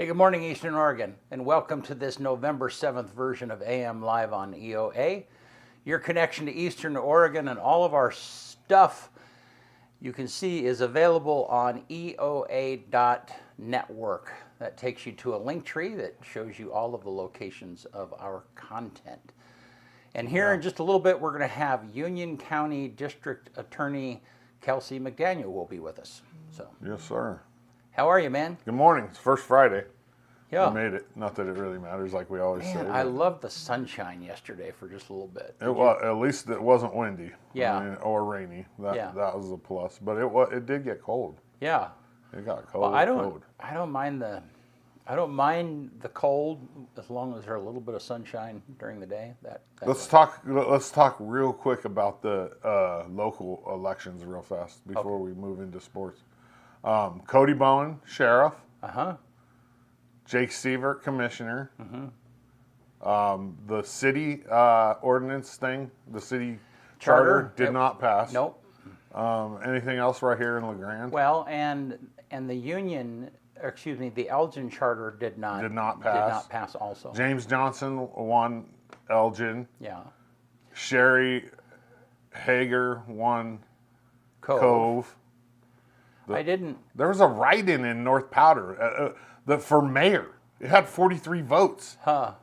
Hey, good morning, Eastern Oregon, and welcome to this November 7th version of AM Live on EOA. Your connection to Eastern Oregon and all of our stuff you can see is available on EOA.network. That takes you to a link tree that shows you all of the locations of our content. And here in just a little bit, we're going to have Union County District Attorney Kelsie McDaniel will be with us. So, yes, sir. How are you, man? Good morning. It's first Friday. Yeah. We made it. Not that it really matters, like we always say. I loved the sunshine yesterday for just a little bit. At least it wasn't windy. Yeah. Or rainy. That was a plus. But it did get cold. Yeah. It got cold. Well, I don't mind the cold as long as there's a little bit of sunshine during the day. Let's talk real quick about the local elections real fast before we move into sports. Cody Bowen, sheriff. Jake Sievert, commissioner. The city ordinance thing, the city charter did not pass. Nope. Anything else right here in LeGrand? Well, and the union, the Elgin charter did not pass. Did not pass also. James Johnson won Elgin. Yeah. Sherry Hager won Cove. There was a write-in in North Powder for mayor. It had 43 votes. And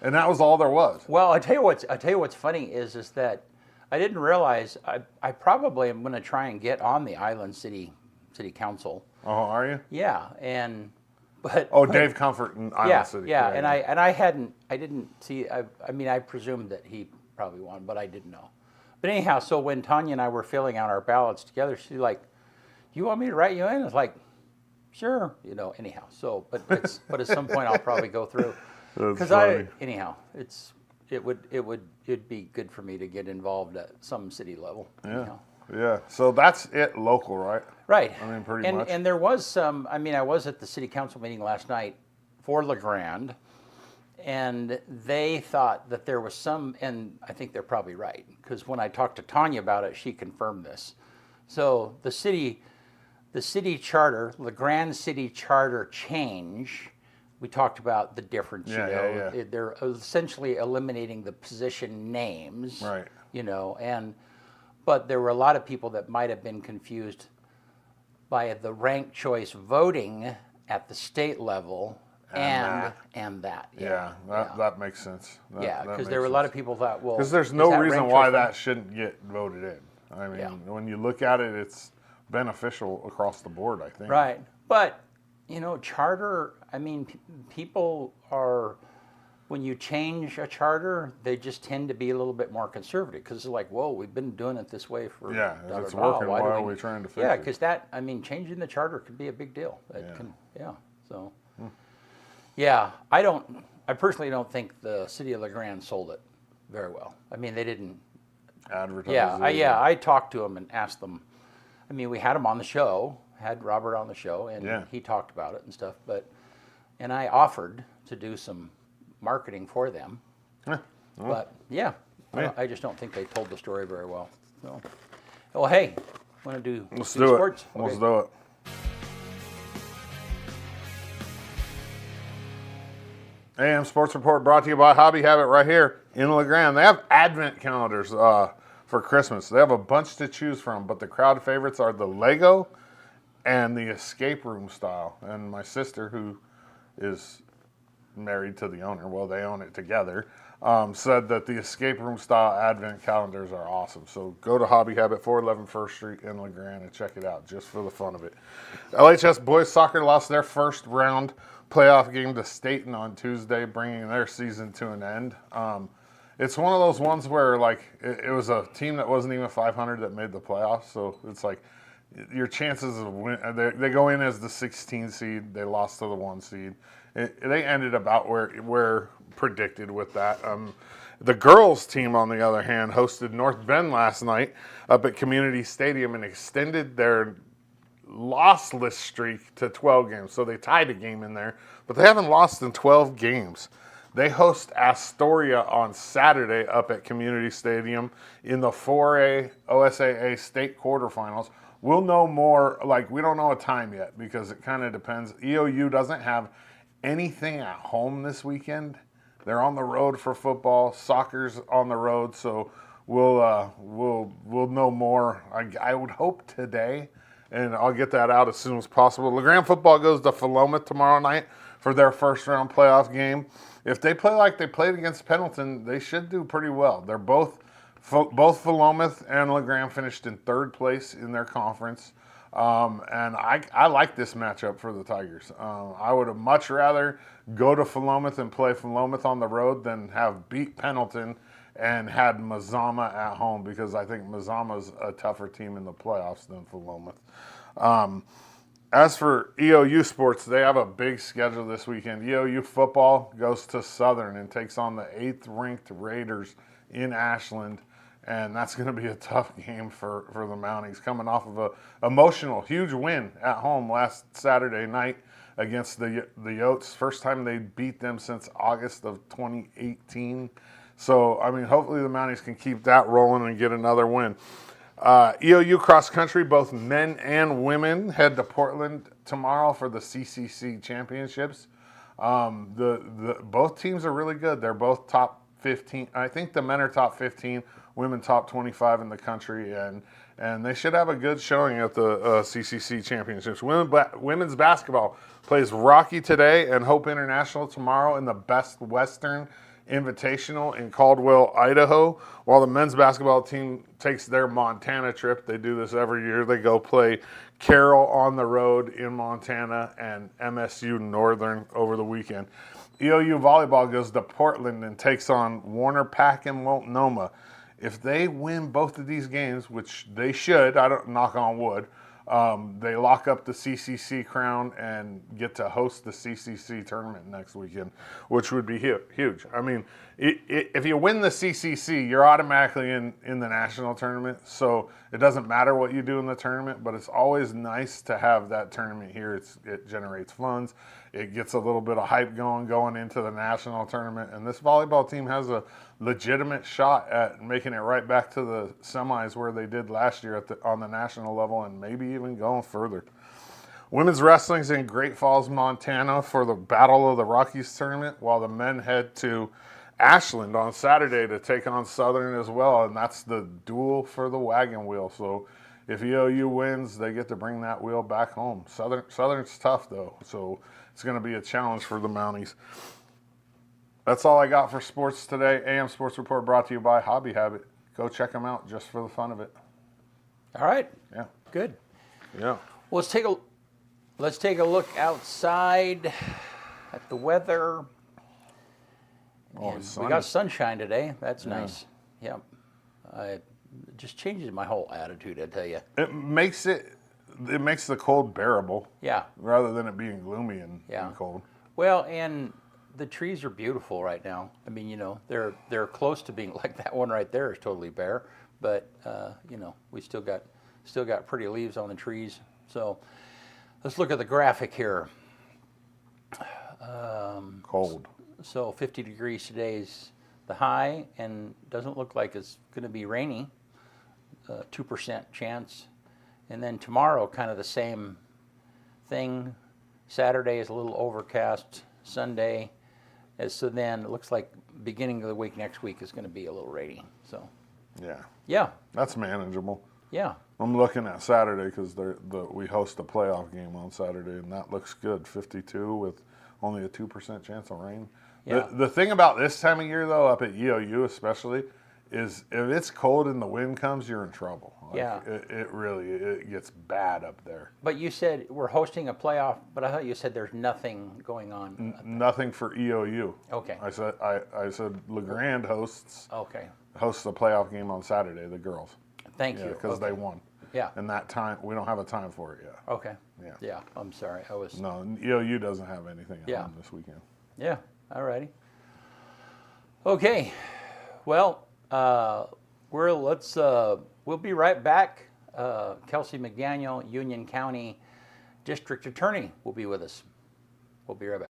that was all there was. Well, I tell you what's funny is that I didn't realize I probably am going to try and get on the Island City Council. Oh, are you? Yeah, but Dave Comfort in Island City. Yeah, I didn't see. I presumed that he probably won, but I didn't know. But anyhow, so when Tanya and I were filling out our ballots together, she's like, "Do you want me to write you in?" It's like, "Sure," Anyhow, so but at some point I'll probably go through because it'd be good for me to get involved at some city level. Yeah. Anyhow. Yeah. So that's it local, right? Right. I mean, pretty much. And there was some. I was at the city council meeting last night for LeGrand, and they thought that there was some, and I think they're probably right because when I talked to Tanya about it, she confirmed this. So the city charter, LeGrand city charter change, we talked about the difference. They're essentially eliminating the position names. Right. But there were a lot of people that might have been confused by the ranked choice voting at the state level and that. That makes sense. Because there were a lot of people thought, well, because there's no reason why that shouldn't get voted in. I mean, when you look at it, it's beneficial across the board, I think. Right. But, charter, people are, when you change a charter, they just tend to be a little bit more conservative because it's like, whoa, we've been doing it this way for if it's working, why are we trying to fix it? Yeah, because changing the charter could be a big deal. I personally don't think the city of LeGrand sold it very well. They didn't advertise. I talked to them and asked them. We had him on the show, had Robert on the show, and he talked about it and stuff. And I offered to do some marketing for them. But I just don't think they told the story very well. So, well, hey, want to do sports? Let's do it. AM Sports Report brought to you by Hobby Habit right here in LeGrand. They have advent calendars for Christmas. They have a bunch to choose from, but the crowd favorites are the Lego and the escape room style. And my sister, who is married to the owner, well, they own it together, said that the escape room style advent calendars are awesome. So go to Hobby Habit, 411 First Street in LeGrand, and check it out just for the fun of it. LHS boys soccer lost their first round playoff game to Staten on Tuesday, bringing their season to an end. It's one of those ones where it was a team that wasn't even 500 that made the playoffs. So it's like your chances of win. They go in as the 16 seed. They lost to the 1 seed. They ended about where predicted with that. The girls team, on the other hand, hosted North Bend last night up at Community Stadium and extended their lossless streak to 12 games. So they tied a game in there, but they haven't lost in 12 games. They host Astoria on Saturday up at Community Stadium in the 4A OSAA state quarterfinals. We'll know more, we don't know a time yet because it kind of depends. EOU doesn't have anything at home this weekend. They're on the road for football. Soccer's on the road, so we'll know more. I would hope today, and I'll get that out as soon as possible. LeGrand football goes to Philomath tomorrow night for their first round playoff game. If they play like they played against Pendleton, they should do pretty well. They're both Philomath and LeGrand finished in third place in their conference. And I like this matchup for the Tigers. I would have much rather go to Philomath and play Philomath on the road than have beat Pendleton and had Mazama at home, because I think Mazama's a tougher team in the playoffs than Philomath. As for EOU sports, they have a big schedule this weekend. EOU football goes to Southern and takes on the 8th ranked Raiders in Ashland. And that's going to be a tough game for the Mounties, coming off of a emotional, huge win at home last Saturday night against the Yotes. First time they beat them since August of 2018. So, I mean, hopefully the Mounties can keep that rolling and get another win. EOU cross country, both men and women, head to Portland tomorrow for the CCC championships. Both teams are really good. They're both top 15. I think the men are top 15. Women top 25 in the country, and they should have a good showing at the CCC championships. Women's basketball plays Rocky today and Hope International tomorrow in the Best Western Invitational in Caldwell, Idaho, while the men's basketball team takes their Montana trip. They do this every year. They go play Carroll on the road in Montana and MSU Northern over the weekend. EOU volleyball goes to Portland and takes on Warner Pack and Multnomah. If they win both of these games, which they should, I don't knock on wood, they lock up the CCC crown and get to host the CCC tournament next weekend, which would be huge. I mean, if you win the CCC, you're automatically in the national tournament. So it doesn't matter what you do in the tournament, but it's always nice to have that tournament here. It generates funds. It gets a little bit of hype going into the national tournament. And this volleyball team has a legitimate shot at making it right back to the semis where they did last year on the national level, and maybe even going further. Women's wrestling's in Great Falls, Montana for the Battle of the Rockies tournament, while the men head to Ashland on Saturday to take on Southern as well, and that's the duel for the wagon wheel. So if EOU wins, they get to bring that wheel back home. Southern's tough, though, so it's going to be a challenge for the Mounties. That's all I got for sports today. AM Sports Report brought to you by Hobby Habit. Go check them out just for the fun of it. All right. Yeah. Good. Yeah. Well, let's take a look outside at the weather. We got sunshine today. That's nice. Yeah. It just changes my whole attitude, I tell you. It makes the cold bearable. Yeah. Rather than it being gloomy and cold. Well, and the trees are beautiful right now. I mean, they're close to being like that one right there is totally bare, but we still got pretty leaves on the trees. So let's look at the graphic here. Cold. So 50 degrees today is the high, and doesn't look like it's going to be rainy. 2% chance, and then tomorrow kind of the same thing. Saturday is a little overcast. Sunday. So then it looks like beginning of the week next week is going to be a little rainy. So yeah, that's manageable. Yeah, I'm looking at Saturday because we host a playoff game on Saturday, and that looks good. 52 with only a 2% chance of rain. Yeah. The thing about this time of year, though, up at EOU especially, is if it's cold and the wind comes, you're in trouble. It gets bad up there. But you said we're hosting a playoff, but I thought you said there's nothing going on. Nothing for EOU. Okay. I said LeGrand hosts a playoff game on Saturday, the girls. Thank you. Because they won. Yeah. And that time, we don't have a time for it yet. Okay. Yeah, I'm sorry. No, EOU doesn't have anything at home this weekend. Yeah, all righty. Okay, well, we'll be right back. Kelsie McDaniel, Union County District Attorney, will be with us. We'll be right back.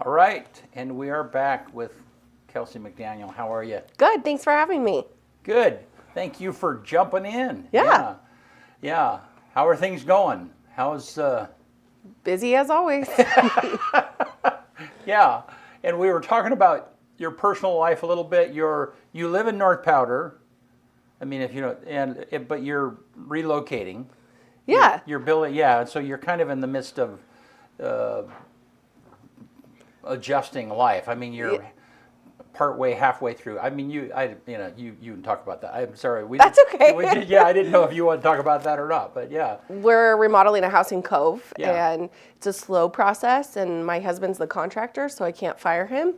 All right, and we are back with Kelsie McDaniel. How are you? Good. Thanks for having me. Good. Thank you for jumping in. Yeah. Yeah. How are things going? How's Busy as always. Yeah. And we were talking about your personal life a little bit. You live in North Powder. I mean, if you know, but you're relocating. Yeah. You're building. Yeah. So you're kind of in the midst of adjusting life. I mean, you're partway, halfway through. I mean, you can talk about that. I'm sorry. That's okay. I didn't know if you want to talk about that or not, but yeah. We're remodeling a house in Cove, Yeah. and it's a slow process, and my husband's the contractor, so I can't fire him.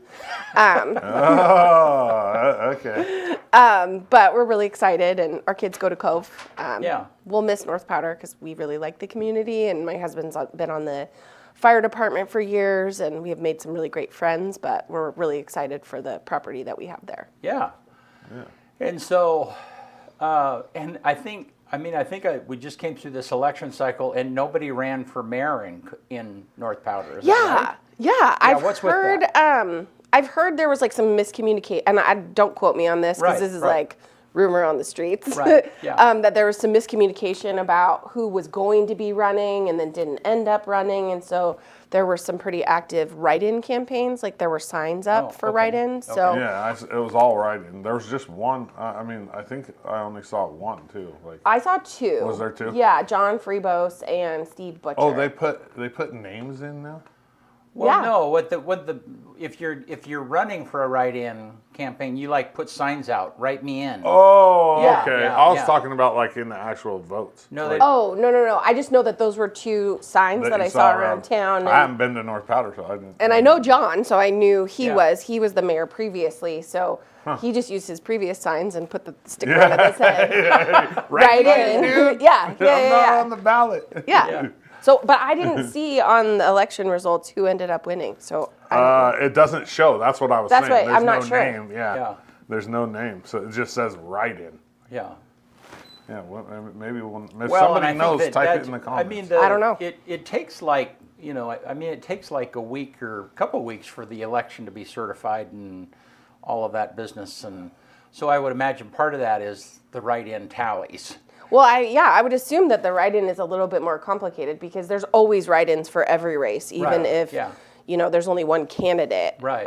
Oh, okay. But we're really excited, and our kids go to Cove. Yeah. We'll miss North Powder because we really like the community, and my husband's been on the fire department for years, and we have made some really great friends, but we're really excited for the property that we have there. Yeah. And so, and I think we just came through this election cycle, and nobody ran for mayor in North Powder. Is that right? Yeah. I've what's with heard. I've heard there was like some miscommunication, and don't quote me on this because Right, this is right. like rumor on the streets. Right, yeah. That there was some miscommunication about who was going to be running and then didn't end up running, and so there were some pretty active write-in campaigns. Like there were signs up for okay, write-in. okay. So Yeah, it was all right. And there was just one. I mean, I think I only saw one too. Like, I saw two. Was there two? Yeah, John Freebos and Steve Butcher. oh, they put names in now. Well, Yeah. no. If you're running for a write-in campaign, you like put signs out, write me in. Oh, Yeah. okay. Yeah, I was yeah. talking about like in the actual votes. No, Like, they- Oh, no. I just know that those were two signs that you I saw around town. I haven't been to North Powder, so I didn't. And I know John, so I knew he Yeah. was the mayor previously, so he just used his previous signs and put the sticker on his head. Right in. dude. Yeah. I'm not on the ballot. Yeah. So, but I didn't see on the election results who ended up winning. So, It doesn't show. That's what I was That's saying. right. There's I'm not no sure. name. Yeah. Yeah. There's no name, so it just says write-in. Yeah. Yeah. Well, maybe if Well, and somebody I think knows, that type it in the comments. I mean, I don't know. It takes like it takes like a week or a couple weeks for the election to be certified and all of that business, and so I would imagine part of that is the write-in tallies. well, I would assume that the write-in is a little bit more complicated because there's always write-ins for every race, even Right, if yeah. There's only one candidate. Right.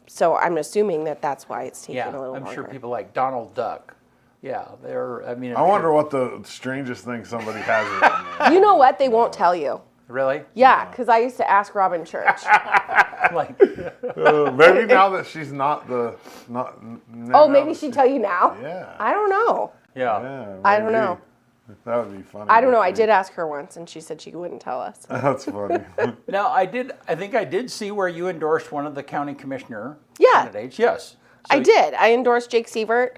So I'm assuming that that's why it's taking Yeah, a little I'm longer. sure people like Donald Duck. Yeah, they're. I mean, I wonder what the strangest thing somebody has written there. You know what? They won't tell you. really. Yeah, because I used to ask Robin Church. Like, Maybe now that she's not Oh, maybe she'd tell you now? Yeah. I don't know. yeah. Yeah, I don't maybe. know. That would be funny. I don't know. I did ask her once, and she said she wouldn't tell us. That's funny. Now I think I did see where you endorsed one of the county commissioner Yeah. candidates. Yes. I So- did. I endorsed Jake Sievert.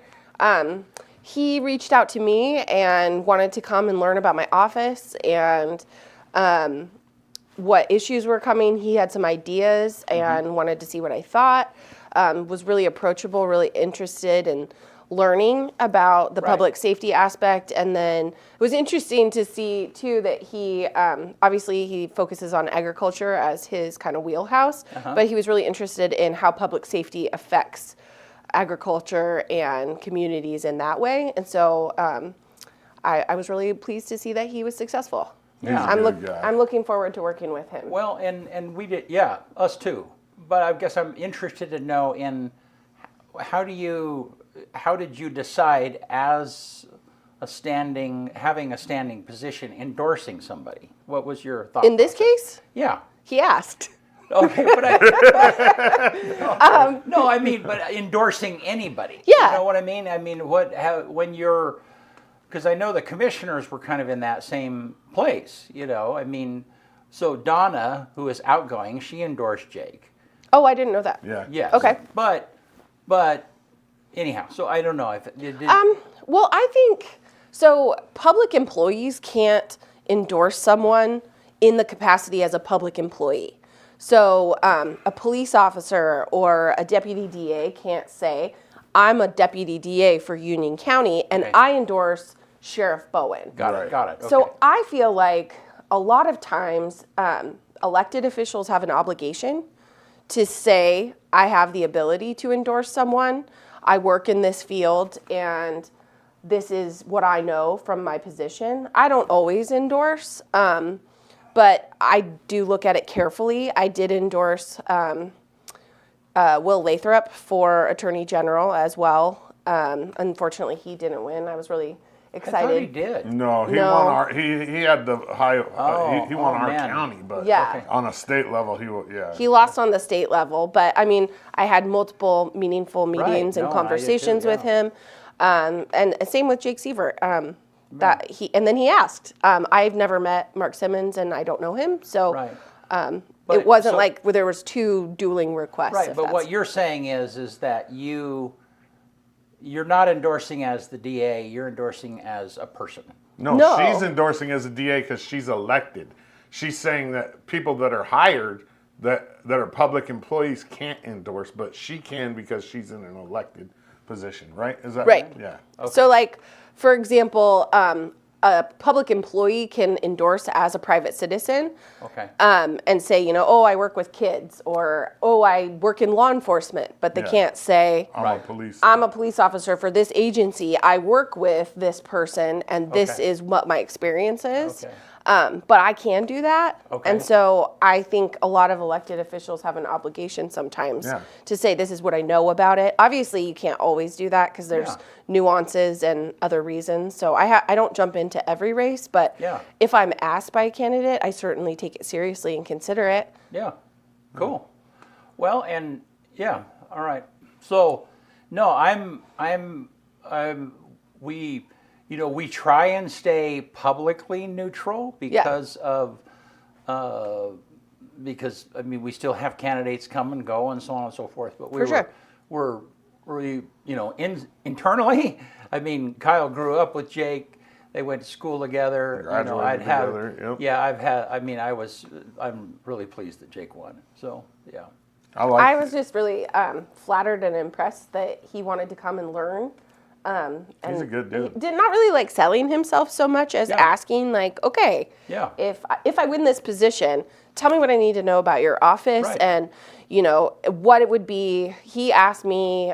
He reached out to me and wanted to come and learn about my office and what issues were coming. He had some ideas and wanted to see what I thought. Was really approachable, really interested in learning about the Right. public safety aspect. And then it was interesting to see, too, that he obviously he focuses on agriculture as his kind of wheelhouse, but he was really interested in how public safety affects agriculture and communities in that way. And so I was really pleased to see that he was successful. Yeah. I'm looking forward to working with him. Well, and we did, yeah, us too. But I guess I'm interested to know how did you decide as having a standing position, endorsing somebody? What was your thought? In this case, Yeah. he asked. Okay, but no, I mean, but endorsing anybody. Yeah. You know what I mean? I mean, because I know the commissioners were kind of in that same place, I mean, so Donna, who is outgoing, she endorsed Jake. Oh, I didn't know that. Yeah. Yes. Okay. But anyhow, so I don't know if it did. Well, I think so. Public employees can't endorse someone in the capacity as a public employee. So a police officer or a deputy DA can't say, I'm a deputy DA for Union County and Okay. I endorse Sheriff Bowen. Got Right. it. Got it. Okay. So I feel like a lot of times elected officials have an obligation to say I have the ability to endorse someone. I work in this field and this is what I know from my position. I don't always endorse, but I do look at it carefully. I did endorse Will Lathrop for Attorney General as well. Unfortunately, he didn't win. I was really excited. I thought he did. No, he No. won our. He had the high. He won our man. county, but Yeah. on a state level, He lost on the state level, but I mean, I had multiple meaningful meetings No, and I did too, conversations with yeah. him, and same with Jake Sievert. And then he asked. I've never met Mark Simmons, and I don't know him, so Right. it wasn't so- like where there was two dueling requests. Right, if but that's- what you're saying is that you're not endorsing as the DA, you're endorsing as a person. No, No. she's endorsing as a DA because she's elected. She's saying that people that are hired, that are public employees, can't endorse, but she can because she's in an elected position, right? Is that Right. Yeah. So, like, for example, a public employee can endorse as a private citizen. Okay. And say, oh, I work with kids, or, oh, I work in law enforcement, but they Yeah. can't say, I'm a police. I'm a police officer for this agency. I work with this person, and this Okay. is what my experience is. Okay. But I can do that. Okay. And so I think a lot of elected officials have an obligation sometimes Yeah. to say, this is what I know about it. Obviously, you can't always do that because there's Yeah. nuances and other reasons. So I don't jump into every race, but Yeah. if I'm asked by a candidate, I certainly take it seriously and consider it. Yeah, cool. Well, and yeah, all right. So, no, we try and stay publicly neutral because because I mean we still have candidates come and go and so on and so forth. But we're internally. I mean, Kyle grew up with Jake. They went to school together. Graduated together, yep. Yeah, I'm really pleased that Jake won. So yeah. I was just really flattered and impressed that he wanted to come and learn. And He's a good dude. he did not really like selling himself so much as asking, like, okay, Yeah. if I win this position, tell me what I need to know about your office Right. and what it would be. He asked me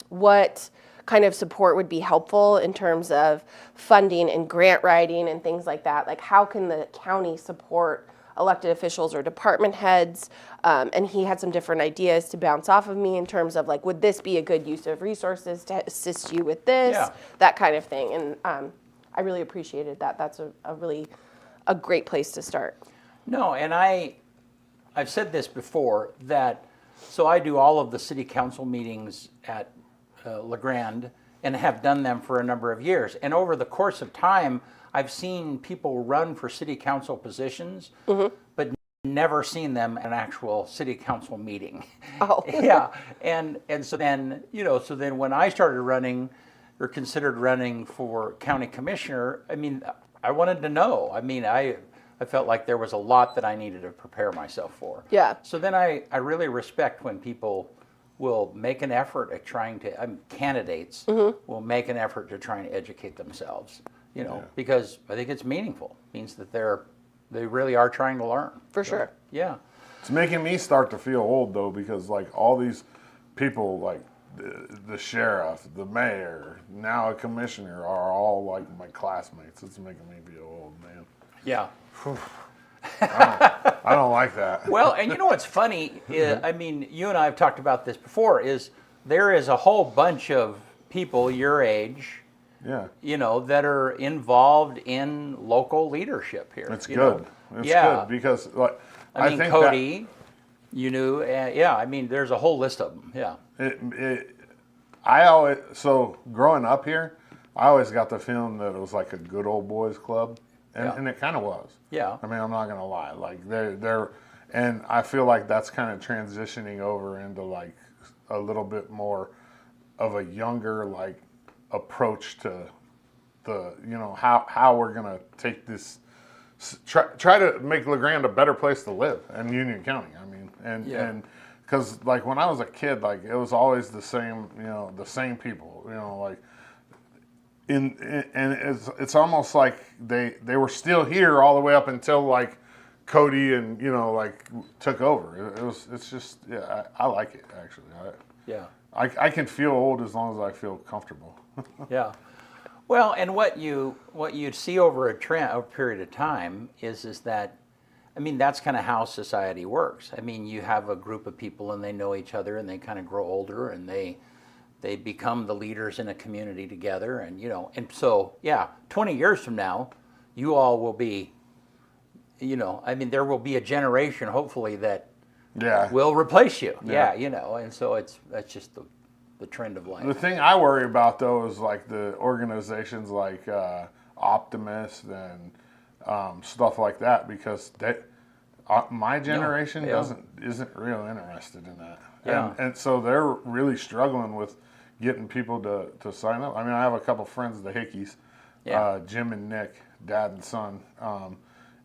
what kind of support would be helpful in terms of funding and grant writing and things like that. Like, how can the county support elected officials or department heads? And he had some different ideas to bounce off of me in terms of, like, would this be a good use of resources to assist you with this? Yeah. That kind of thing. And I really appreciated that. That's a great place to start. No, and I've said this before so I do all of the city council meetings at LeGrand and have done them for a number of years. And over the course of time, I've seen people run for city council positions, but never seen them in an actual city council meeting. Oh. Yeah, and so then when I started running or considered running for county commissioner, I mean, I wanted to know. I mean, I felt like there was a lot that I needed to prepare myself for. Yeah. So then I really respect when people will make an effort at trying to, candidates will make an effort to try and educate themselves, because I think it's meaningful. It means that they really are trying to learn. For sure. Yeah. It's making me start to feel old though, because like all these people, like the sheriff, the mayor, now a commissioner, are all like my classmates. It's making me feel old, man. Yeah. I don't like that. Well, and you know what's funny? I mean, you and I have talked about this before, is there is a whole bunch of people your age, Yeah, that are involved in local leadership here. it's you good. know. It's Yeah. good because like I mean, think Cody, I mean, there's a whole list of them. Yeah. Growing up here, I always got the feeling that it was like a good old boys club, and it kind of was. Yeah. I mean, I'm not gonna lie. Like they're, and I feel like that's kind of transitioning over into like a little bit more of a younger like approach to the how we're gonna take this. Try to make LeGrand a better place to live in Union County. I mean, and because like when I was a kid, like it was always the same, the same people, like and it's almost like they were still here all the way up until like Cody and like took over. It's just I like it actually. Yeah. I can feel old as long as I feel comfortable. Yeah. Well, and what you see over a period of time is that, I mean, that's kind of how society works. I mean, you have a group of people and they know each other and they kind of grow older and they become the leaders in a community together, and and so 20 years from now, you all will be, I mean, there will be a generation hopefully that will replace you. Yeah, and so that's just the trend of life. The thing I worry about though is like the organizations like Optimist and stuff like that, because my generation isn't real interested in that. Yeah. And so they're really struggling with getting people to sign up. I mean, I have a couple friends, the Hickeys, Jim and Nick, dad and son,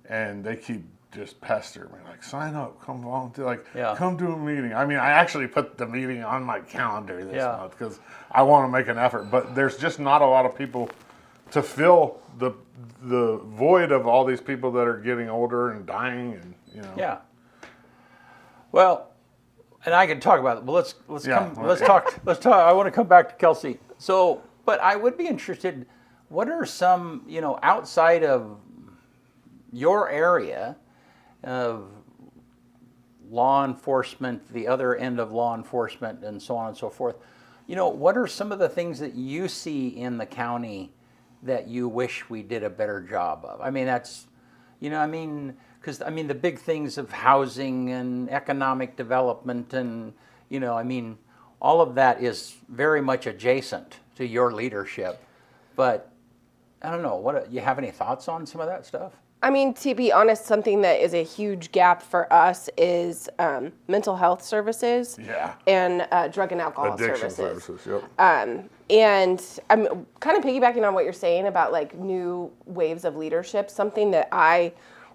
and they keep just pestering me, like, sign up, come volunteer, like, come to a meeting. I mean, I actually put the meeting on my calendar this month because I want to make an effort, but there's just not a lot of people to fill the void of all these people that are getting older and dying, and Yeah. Well, and I can talk about it, but let's talk. I want to come back to Kelsie. So, but I would be interested. What are some, outside of your area of law enforcement, the other end of law enforcement, and so on and so forth? What are some of the things that you see in the county that you wish we did a better job of? I mean, that's, because I mean the big things of housing and economic development and I mean all of that is very much adjacent to your leadership, but I don't know, what you have any thoughts on some of that stuff? I mean, to be honest, something that is a huge gap for us is mental health services and drug and alcohol addiction services. Yep. And I'm kind of piggybacking on what you're saying about like new waves of leadership. Something that I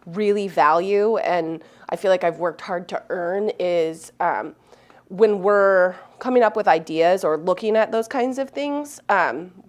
really value and I feel like I've worked hard to earn is when we're coming up with ideas or looking at those kinds of things,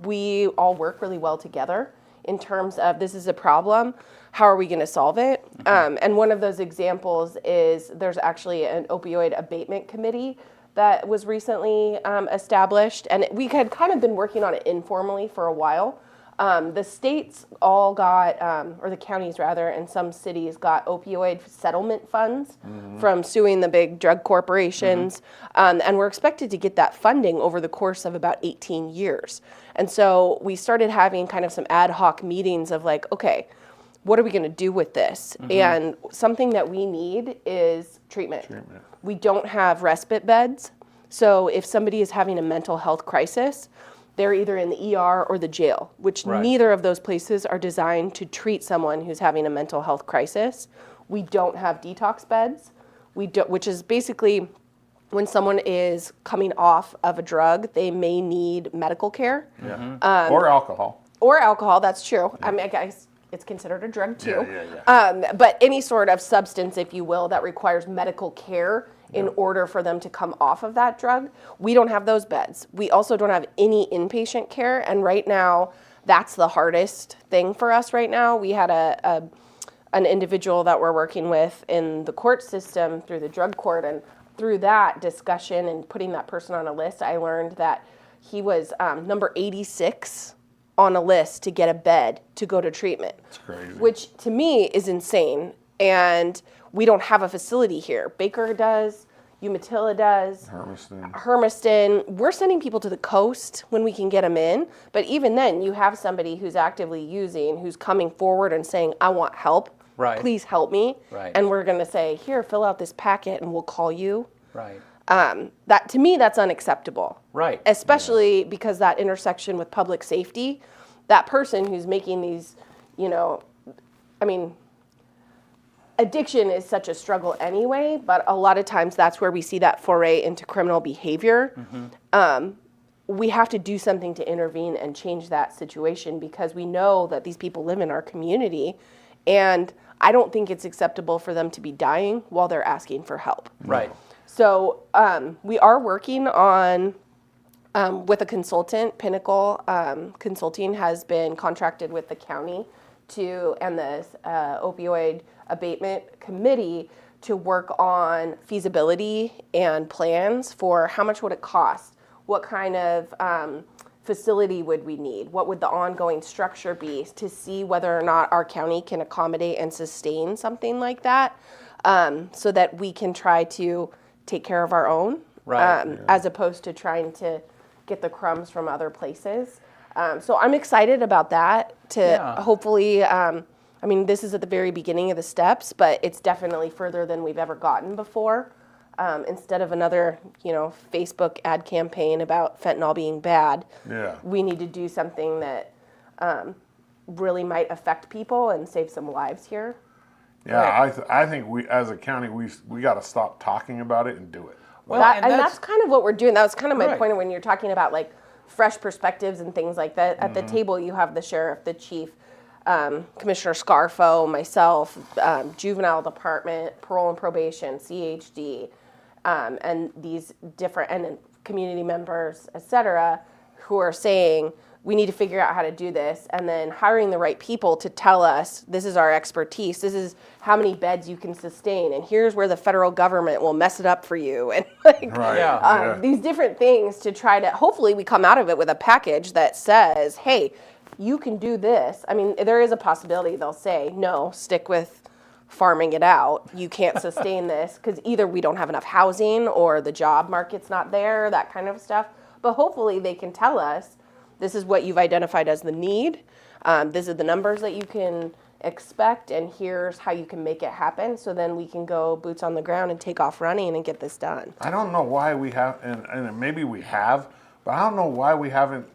we all work really well together in terms of, this is a problem, how are we going to solve it? And one of those examples is there's actually an opioid abatement committee that was recently established, and we had kind of been working on it informally for a while. The states all got, or the counties rather, and some cities got opioid settlement funds from suing the big drug corporations. And we're expected to get that funding over the course of about 18 years. And so we started having kind of some ad hoc meetings of like, okay, what are we going to do with this? And something that we need is treatment. We don't have respite beds. So if somebody is having a mental health crisis, they're either in the ER or the jail, which neither of those places are designed to treat someone who's having a mental health crisis. We don't have detox beds, which is basically when someone is coming off of a drug, they may need medical care. Or alcohol. Or alcohol, that's true. I mean, I guess it's considered a drug too. But any sort of substance, if you will, that requires medical care in order for them to come off of that drug. We don't have those beds. We also don't have any inpatient care, and right now, that's the hardest thing for us right now. We had an individual that we're working with in the court system through the drug court, and through that discussion and putting that person on a list, I learned that he was number 86 on a list to get a bed to go to treatment. That's crazy. Which to me is insane, and we don't have a facility here. Baker does, Umatilla does, Hermiston. We're sending people to the coast when we can get them in, but even then, you have somebody who's actively using, who's coming forward and saying, I want help, please help me, and we're gonna say, here, fill out this packet and we'll call you. That, to me, that's unacceptable. Especially because that intersection with public safety, that person who's making these, I mean, addiction is such a struggle anyway, but a lot of times that's where we see that foray into criminal behavior. We have to do something to intervene and change that situation because we know that these people live in our community, and I don't think it's acceptable for them to be dying while they're asking for help. So we are working on, with a consultant, Pinnacle Consulting has been contracted with the county and the opioid abatement committee to work on feasibility and plans for how much would it cost, what kind of facility would we need, what would the ongoing structure be, to see whether or not our county can accommodate and sustain something like that, so that we can try to take care of our own, Right. as opposed to trying to get the crumbs from other places. So I'm excited about that to hopefully, I mean, this is at the very beginning of the steps, but it's definitely further than we've ever gotten before. Instead of another, Facebook ad campaign about fentanyl being bad, we need to do something that really might affect people and save some lives here. Yeah, I think we, as a county, we got to stop talking about it and do it. Well, that's kind of what we're doing. That was kind of my Right. point when you're talking about like fresh perspectives and things like that. At the table, you have the sheriff, the chief, Commissioner Scarfo, myself, juvenile department, parole and probation, CHD, and these different and community members, et cetera, who are saying we need to figure out how to do this, and then hiring the right people to tell us this is our expertise, this is how many beds you can sustain, and here's where the federal government will mess it up for you, and these different things to try to, hopefully we come out of it with a package that says, hey, you can do this. I mean, there is a possibility they'll say, no, stick with farming it out. You can't sustain this because either we don't have enough housing or the job market's not there, that kind of stuff. But hopefully they can tell us, this is what you've identified as the need. This is the numbers that you can expect, and here's how you can make it happen. So then we can go boots on the ground and take off running and get this done. I don't know why we have, and maybe we have, but I don't know why we haven't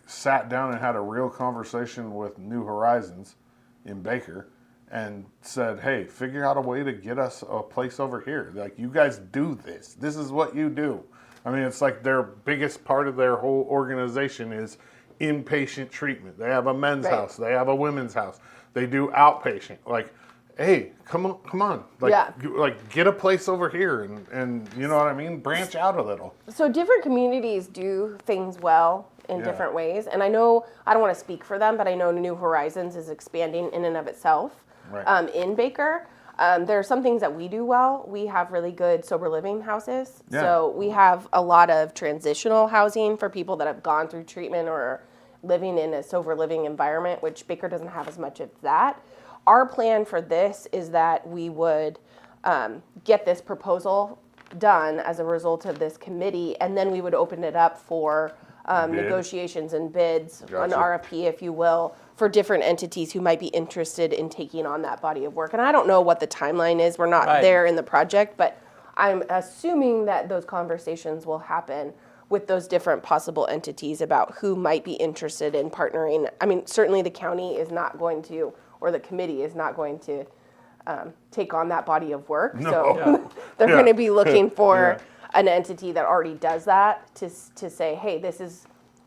sat down and had a real conversation with New Horizons in Baker and said, hey, figure out a way to get us a place over here. Like, you guys do this. This is what you do. I mean, it's like their biggest part of their whole organization is inpatient treatment. They have a men's house. They have a women's house. They do outpatient. Like, hey, come on. Get a place over here and you know what I mean? Branch out a little. So different communities do things well in different ways. And I know, I don't want to speak for them, but I know New Horizons is expanding in and of itself in Baker. There are some things that we do well. We have really good sober living houses. Yeah. So we have a lot of transitional housing for people that have gone through treatment or are living in a sober living environment, which Baker doesn't have as much of that. Our plan for this is that we would get this proposal done as a result of this committee, and then we would open it up for negotiations and bids, an RFP, if you will, for different entities who might be interested in taking on that body of work. And I don't know what the timeline is. We're not there in the project, but I'm assuming that those conversations will happen with those different possible entities about who might be interested in partnering. I mean, certainly the county is not going to, or the committee is not going to take on that body of work. No. So they're going to be looking for an entity that already does that to say, hey,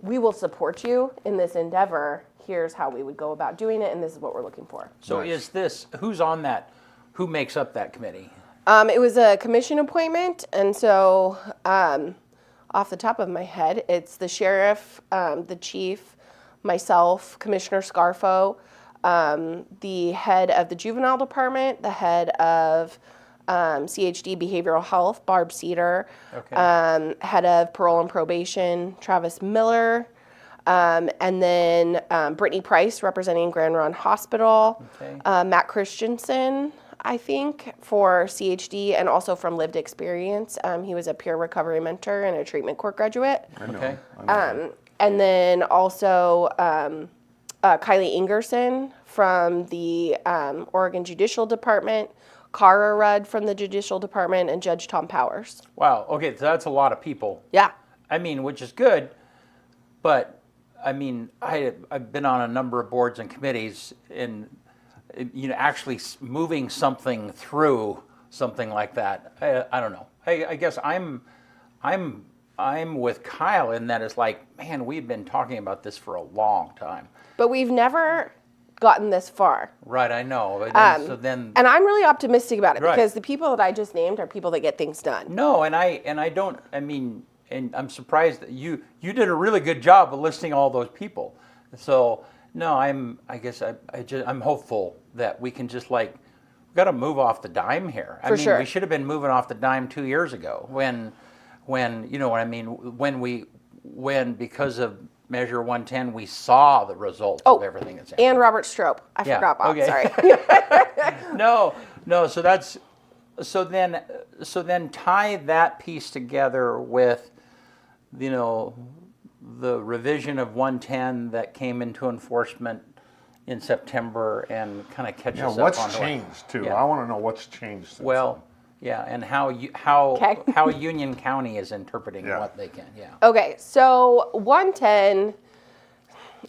we will support you in this endeavor. Here's how we would go about doing it, and this is what we're looking for. So who's on that? Who makes up that committee? It was a commission appointment, and so off the top of my head, it's the sheriff, the chief, myself, Commissioner Scarfo, the head of the juvenile department, the head of CHD Behavioral Health, Barb Cedar, head of Parole and Probation, Travis Miller, and then Brittany Price representing Grand Ronde Hospital, Matt Christensen, I think, for CHD, and also from lived experience. He was a peer recovery mentor and a treatment court graduate. And then also Kylie Ingerson from the Oregon Judicial Department, Cara Rudd from the Judicial Department, and Judge Tom Powers. Wow. Okay, so that's a lot of people. Yeah. I mean, which is good, but I mean, I've been on a number of boards and committees, and actually moving something through something like that. I don't know. I guess I'm with Kyle in that it's like, man, we've been talking about this for a long time. But we've never gotten this far. Right, I know. And and I'm really optimistic about it because the people that I just named are people that get things done. No, and I'm surprised that you did a really good job of listing all those people. So no, I'm hopeful that we can just got to move off the dime here. I mean, sure. we should have been moving off the dime 2 years ago when you know what I mean, when because of Measure 110 we saw the results of everything that's happening. And Robert Stroop. I forgot Bob. Okay. Sorry. No. So then tie that piece together with, you know, the revision of 110 that came into enforcement in September and kind of catch us up on what's changed too? I want to know what's changed since Well, yeah, and how Union County is interpreting what they can. Yeah. Okay, so 110.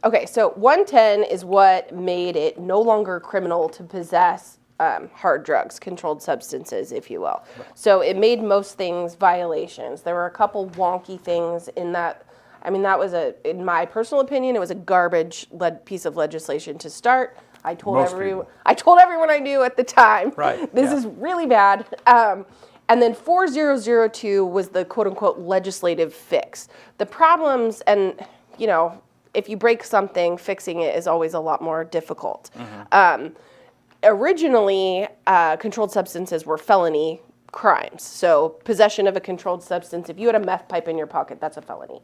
Okay, so 110 is what made it no longer criminal to possess hard drugs, controlled substances, if you will. Right. So it made most things violations. There were a couple wonky things in that. I mean, that was in my personal opinion, it was a garbage piece of legislation to start. I told everyone I knew at the time, right, this is really bad. And then 4002 was the quote unquote legislative fix. The problems, and you know, if you break something, fixing it is always a lot more difficult. Mm-hmm. Originally, controlled substances were felony crimes. So possession of a controlled substance, if you had a meth pipe in your pocket, that's a felony.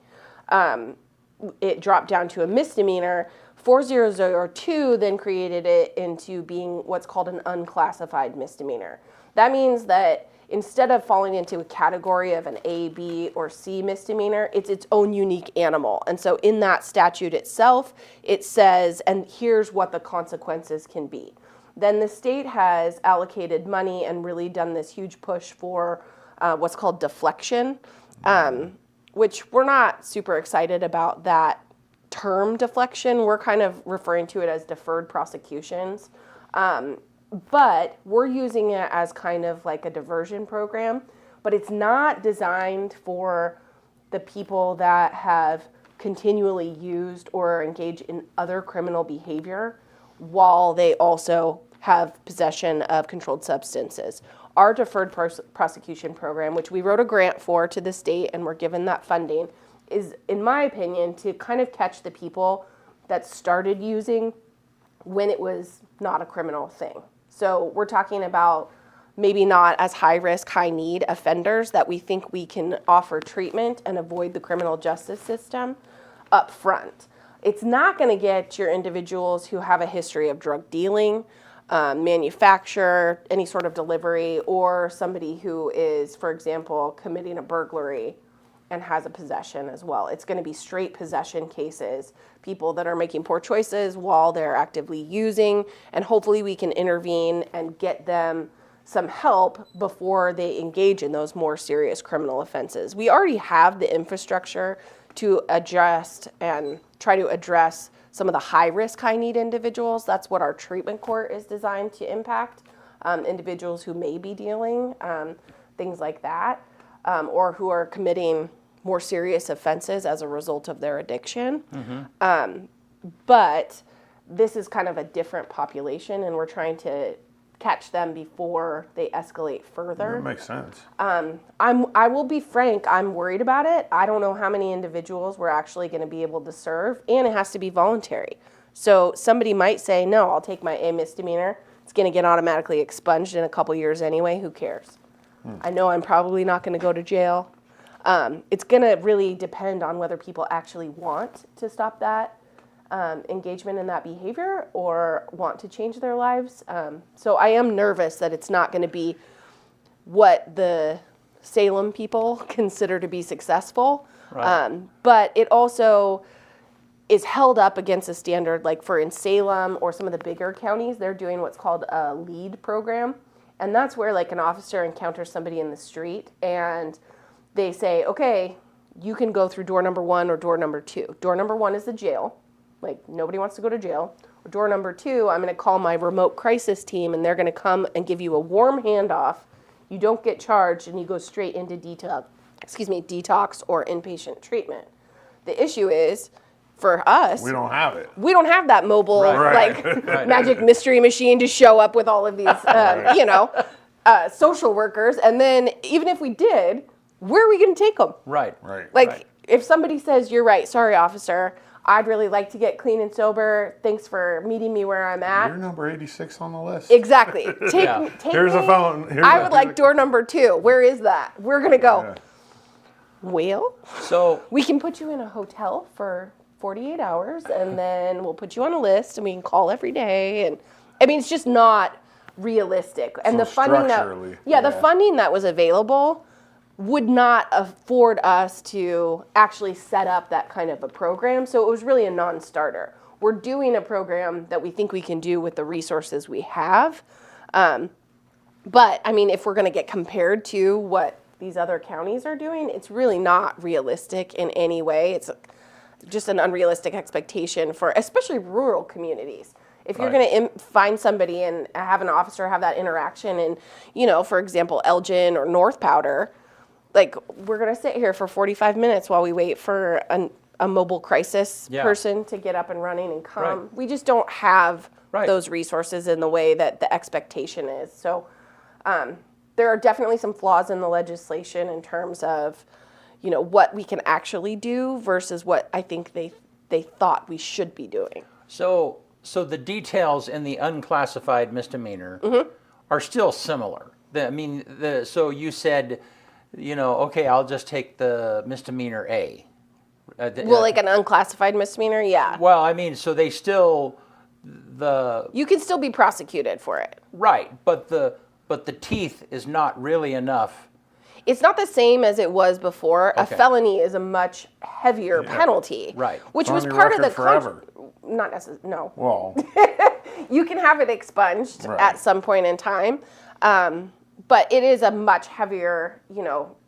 It dropped down to a misdemeanor. 4002 then created it into being what's called an unclassified misdemeanor. That means that instead of falling into a category of an A, B, or C misdemeanor, it's its own unique animal. And so in that statute itself, it says, and here's what the consequences can be. Then the state has allocated money and really done this huge push for what's called deflection, which we're not super excited about that term deflection. We're kind of referring to it as deferred prosecutions. But we're using it as kind of like a diversion program, but it's not designed for the people that have continually used or engaged in other criminal behavior while they also have possession of controlled substances. Our deferred prosecution program, which we wrote a grant for to the state and we're given that funding, is, in my opinion, to kind of catch the people that started using when it was not a criminal thing. So we're talking about maybe not as high risk, high need offenders that we think we can offer treatment and avoid the criminal justice system up front. It's not going to get your individuals who have a history of drug dealing, manufacture, any sort of delivery, or somebody who is, for example, committing a burglary and has a possession as well. It's going to be straight possession cases, people that are making poor choices while they're actively using, and hopefully we can intervene and get them some help before they engage in those more serious criminal offenses. We already have the infrastructure to adjust and try to address some of the high-risk, high-need individuals. That's what our treatment court is designed to impact, individuals who may be dealing, things like that, or who are committing more serious offenses as a result of their addiction. Mm-hmm. But this is kind of a different population, and we're trying to catch them before they escalate further. That makes sense. I will be frank, I'm worried about it. I don't know how many individuals we're actually going to be able to serve, and it has to be voluntary. So somebody might say, no, I'll take my A misdemeanor. It's going to get automatically expunged in a couple years anyway. Who cares? I know I'm probably not going to go to jail. It's going to really depend on whether people actually want to stop that engagement in that behavior or want to change their lives. So I am nervous that it's not going to be what the Salem people consider to be successful. Right. But it also is held up against a standard, like in Salem or some of the bigger counties, they're doing what's called a LEAD program. And that's where an officer encounters somebody in the street and they say, okay, you can go through door number 1 or door number 2. Door number 1 is the jail. Nobody wants to go to jail. Door number 2, I'm going to call my remote crisis team, and they're going to come and give you a warm handoff. You don't get charged, and you go straight into detox or inpatient treatment. The issue is, for us, we don't have it. We don't have that mobile, magic mystery machine to show up with all of these, social workers. And then, even if we did, where are we going to take them? Right. If somebody says, you're right, sorry, officer, I'd really like to get clean and sober. Thanks for meeting me where I'm at. You're number 86 on the list. Exactly. Take Here's me. a phone. I would like door number 2. Where is that? We're going to go. Yeah. Well, So we can put you in a hotel for 48 hours, and then we'll put you on a list, and we can call every day. And I mean, it's just not realistic. And So the funding structurally, the funding that was available would not afford us to actually set up that kind of a program. So it was really a non-starter. We're doing a program that we think we can do with the resources we have. But I mean, if we're going to get compared to what these other counties are doing, it's really not realistic in any way. It's just an unrealistic expectation for especially rural communities. If you're going to find somebody and have an officer have that interaction in, for example, Elgin or North Powder, like, we're going to sit here for 45 minutes while we wait for a mobile crisis person to get up and running and come. Right. We just don't have those resources in the way that the expectation is. So there are definitely some flaws in the legislation in terms of, what we can actually do versus what I think they thought we should be doing. So the details in the unclassified misdemeanor are still similar. So you said, okay, I'll just take the misdemeanor A. Like an unclassified misdemeanor, yeah. Well, I mean, so they still You can still be prosecuted for it. right, but the teeth is not really enough. It's not the same as it was before. Okay. A felony is a much heavier penalty, Right. which It's was on your part of the record forever. not necessarily. No, Well, you can have it expunged Right. at some point in time, but it is a much heavier,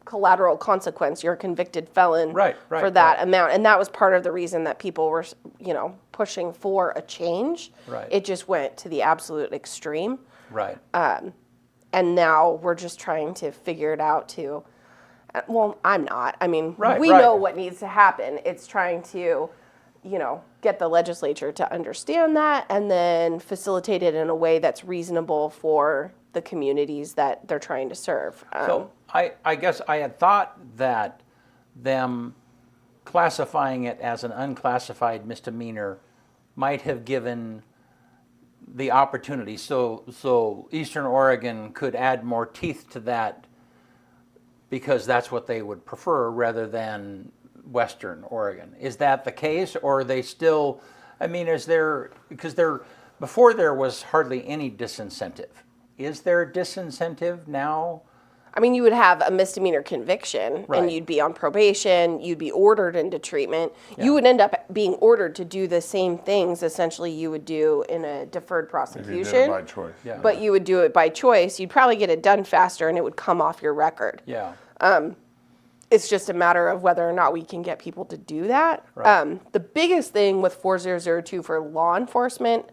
collateral consequence. You're a convicted felon for that amount, and that was part of the reason that people were, pushing for a change. Right. It just went to the absolute extreme. Right. And now we're just trying to figure it out well, I'm not. I mean, Right, we right. know what needs to happen. It's trying to, get the legislature to understand that and then facilitate it in a way that's reasonable for the communities that they're trying to serve. So I guess I had thought that them classifying it as an unclassified misdemeanor might have given the opportunity so Eastern Oregon could add more teeth to that because that's what they would prefer rather than Western Oregon. Is that the case, or are they still, before there was hardly any disincentive. Is there a disincentive now? I mean, you would have a misdemeanor conviction Right. and you'd be on probation, you'd be ordered into treatment. Yeah. You would end up being ordered to do the same things essentially you would do in a deferred if prosecution. you did it by choice. Yeah. But you would do it by choice. You'd probably get it done faster and it would come off your record. Yeah. It's just a matter of whether or not we can get people to do that. Right. The biggest thing with 4002 for law enforcement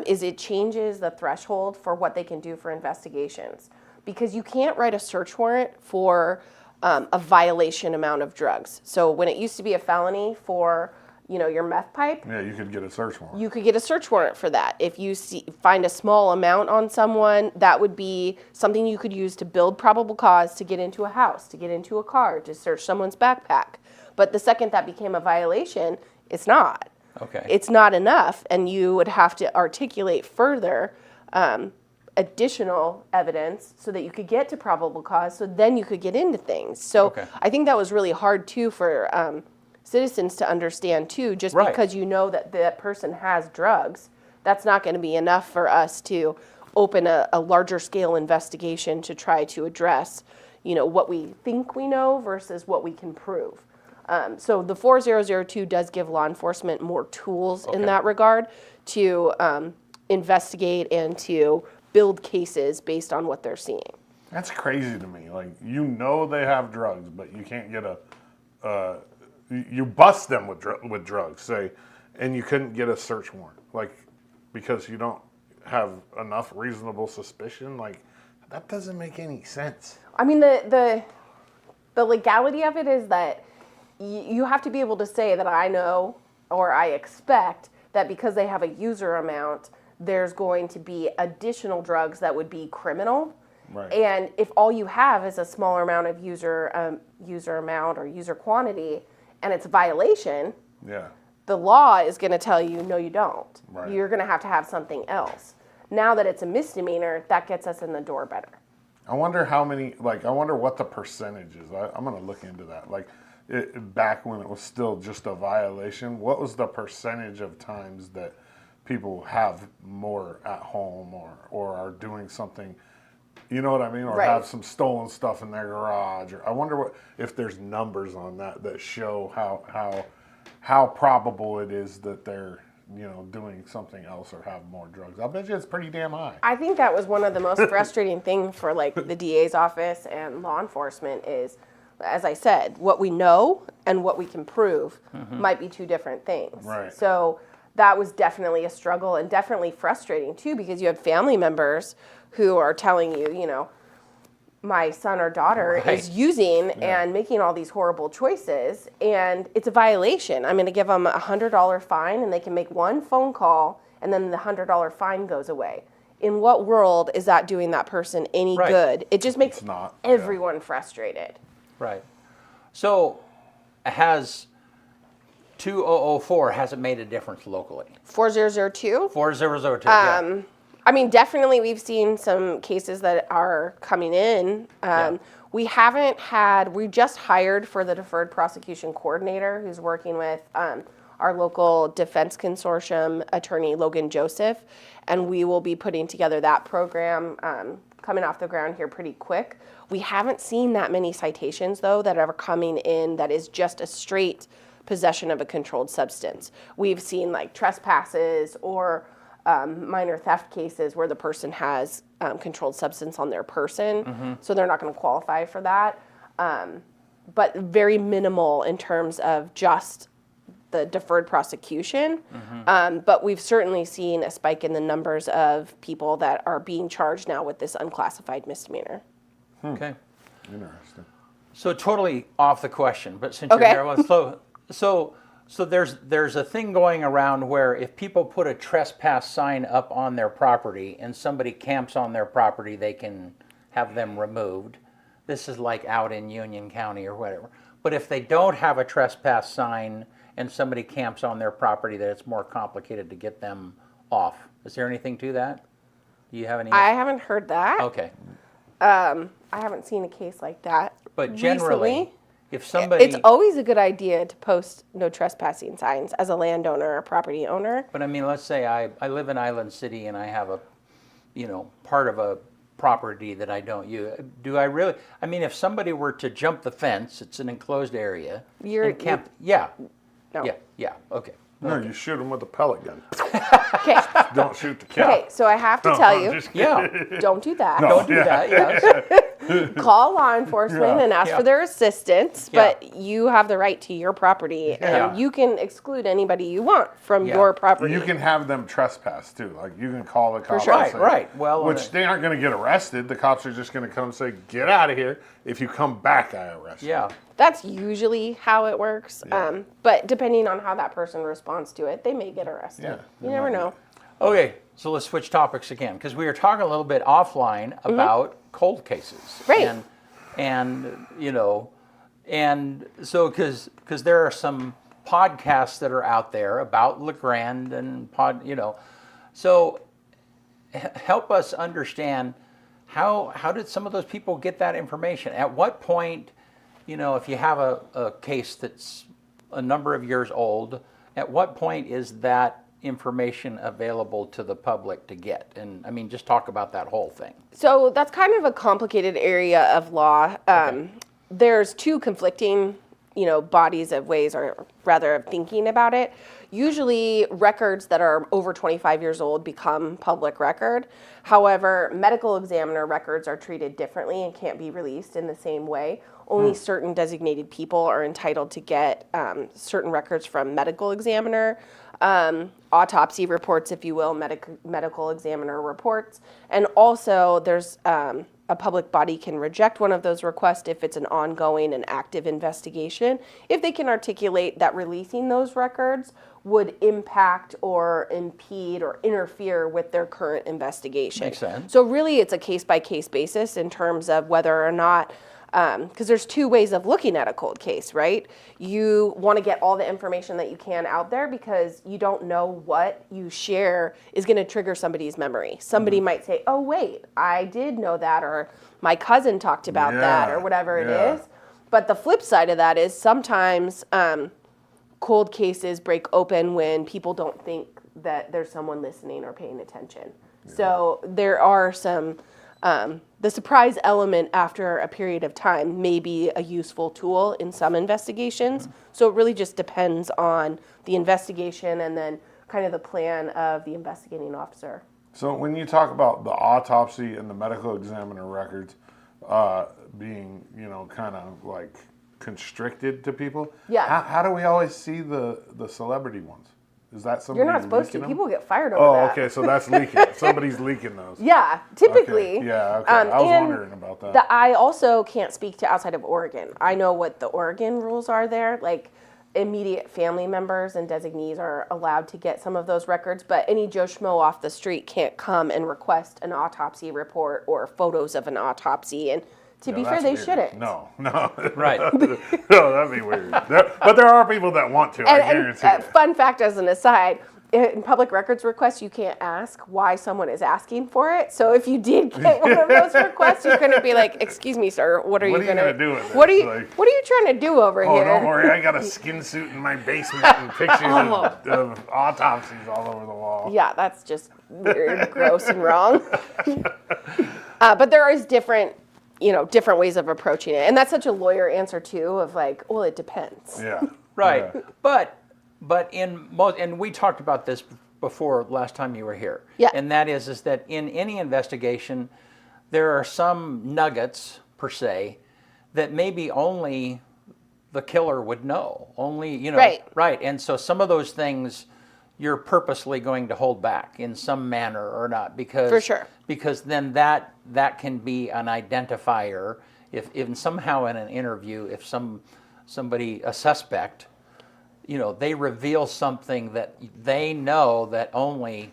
is it changes the threshold for what they can do for investigations. Because you can't write a search warrant for a violation amount of drugs. So when it used to be a felony for, your meth pipe, Yeah, you could get a search warrant. you could get a search warrant for that. If you find a small amount on someone, that would be something you could use to build probable cause to get into a house, to get into a car, to search someone's backpack. But the second that became a violation, it's not. Okay. It's not enough, and you would have to articulate further additional evidence so that you could get to probable cause, so then you could get into things. So Okay. I think that was really hard too for citizens to understand too. Just Right. because you know that that person has drugs, that's not going to be enough for us to open a larger scale investigation to try to address, what we think we know versus what we can prove. So the 4002 does give law enforcement more tools in Okay. that regard to investigate and to build cases based on what they're seeing. That's crazy to me. Like, they have drugs, but you can't get you bust them with drugs, say, and you couldn't get a search warrant, like, because you don't have enough reasonable suspicion. Like, that doesn't make any sense. I mean, the legality of it is that you have to be able to say that I know or I expect that because they have a user amount, there's going to be additional drugs that would be criminal. Right. And if all you have is a smaller amount of user amount or user quantity, and it's a violation, Yeah. the law is going to tell you, no, you don't. Right. You're going to have something else. Now that it's a misdemeanor, that gets us in the door better. I wonder how many, I wonder what the percentage is. I'm going to look into that. Back when it was still just a violation, what was the percentage of times that people have more at home or are doing something, you know what I mean? Or Right. have some stolen stuff in their garage. Or I wonder if there's numbers on that show how probable it is that they're, doing something else or have more drugs. I bet you it's pretty damn high. I think that was one of the most frustrating things for the DA's office and law enforcement is, as I said, what we know and what we can prove might be two different things. Right. So that was definitely a struggle and definitely frustrating too, because you have family members who are telling you, my son or daughter is using and making all these horrible choices, and it's a violation. I'm going to give them a $100 fine, and they can make one phone call, and then the $100 fine goes away. In what world is that doing that person any good? It just makes everyone frustrated. Right. So has 2004 hasn't made a difference locally? 4002? 4002, yeah. I mean, definitely we've seen some cases that are coming in. We just hired for the deferred prosecution coordinator who's working with our local defense consortium attorney, Logan Joseph, and we will be putting together that program coming off the ground here pretty quick. We haven't seen that many citations, though, that are coming in that is just a straight possession of a controlled substance. We've seen trespasses or minor theft cases where the person has controlled substance on their person, so they're not going to qualify for that. But very minimal in terms of just the deferred prosecution. But we've certainly seen a spike in the numbers of people that are being charged now with this unclassified misdemeanor. Okay. Interesting. So totally off the question, but since you're here, so there's a thing going around where if people put a trespass sign up on their property and somebody camps on their property, they can have them removed. This is like out in Union County or whatever. But if they don't have a trespass sign and somebody camps on their property, that it's more complicated to get them off. Is there anything to that? Do you have any? I haven't heard that. Okay. I haven't seen a case like that. But generally, recently. if somebody... It's always a good idea to post no trespassing signs as a landowner or property owner. But I mean, let's say I live in Island City and I have a, part of a property that I don't use. Do I really? I mean, if somebody were to jump the fence, it's an enclosed area. No. Yeah, okay. No, you shoot them with a pellet gun. Okay. Don't shoot the cat. Okay, so I have to tell you, Yeah, don't do that. don't do that, yeah. Call law enforcement and ask for their assistance, Yeah. but you have the right to your property, Yeah. and you can exclude anybody you want from your property. You can have them trespass too. You can call the cops. sure. and Right, say- right. Well, which they aren't going to get arrested. The cops are just going to come and say, "Get out of here! If you come back, I arrest you." Yeah. That's usually how it works, but depending on how that person responds to it, they may get arrested. Yeah, You never know. Okay, so let's switch topics again, because we were talking a little bit offline about cold cases. Right. And so because there are some podcasts that are out there about LeGrand and so help us understand how did some of those people get that information? At what point, if you have a case that's a number of years old, at what point is that information available to the public to get? And I mean, just talk about that whole thing. So that's kind of a complicated area of law. There's two conflicting, bodies of ways, or rather of thinking about it. Usually records that are over 25 years old become public record. However, medical examiner records are treated differently and can't be released in the same way. Only certain designated people are entitled to get certain records from medical examiner, autopsy reports, if you will, medical examiner reports. And also there's a public body can reject one of those requests if it's an ongoing and active investigation, if they can articulate that releasing those records would impact or impede or interfere with their current investigation. Makes sense. So really it's a case-by-case basis in terms of whether or not because there's two ways of looking at a cold case, right? You want to get all the information that you can out there because you don't know what you share is going to trigger somebody's memory. Somebody might say, oh, wait, I did know that, or my cousin talked about that, or whatever it is. But the flip side of that is sometimes cold cases break open when people don't think that there's someone listening or paying attention. So there are some, the surprise element after a period of time may be a useful tool in some investigations. So it really just depends on the investigation and then kind of the plan of the investigating officer. So when you talk about the autopsy and the medical examiner records being, kind of like constricted to people, how do we always see the celebrity ones? Is that somebody? You're not supposed to. Them? People get fired over that. Oh, okay. So that's leaking. Somebody's leaking those. Yeah, typically. Okay. Yeah, okay. I was wondering about that. I also can't speak to outside of Oregon. I know what the Oregon rules are there. Like, immediate family members and designees are allowed to get some of those records, but any Joe Schmo off the street can't come and request an autopsy report or photos of an autopsy. And to be fair, they shouldn't. No. Right. No, that'd be weird. But there are people that want to, I guarantee you. Fun fact as an aside, in public records requests, you can't ask why someone is asking for it. So if you did get one of those requests, you couldn't be like, excuse me, sir, what are you going to do with this? What are you trying to do over here? Oh, don't worry, I got a skin suit in my basement and pictures of autopsies all over the wall. Yeah, that's just weird, gross, and wrong. But there is different ways of approaching it. And that's such a lawyer answer too, of like, well, it depends. Yeah. Right. Yeah. But in most, and we talked about this before last time you were here. Yeah. And that is that in any investigation, there are some nuggets per se that maybe only the killer would know. Only, Right. Right. And so some of those things you're purposely going to hold back in some manner or not, because For sure. Because then that can be an identifier. If somehow in an interview, if a suspect, they reveal something that they know that only.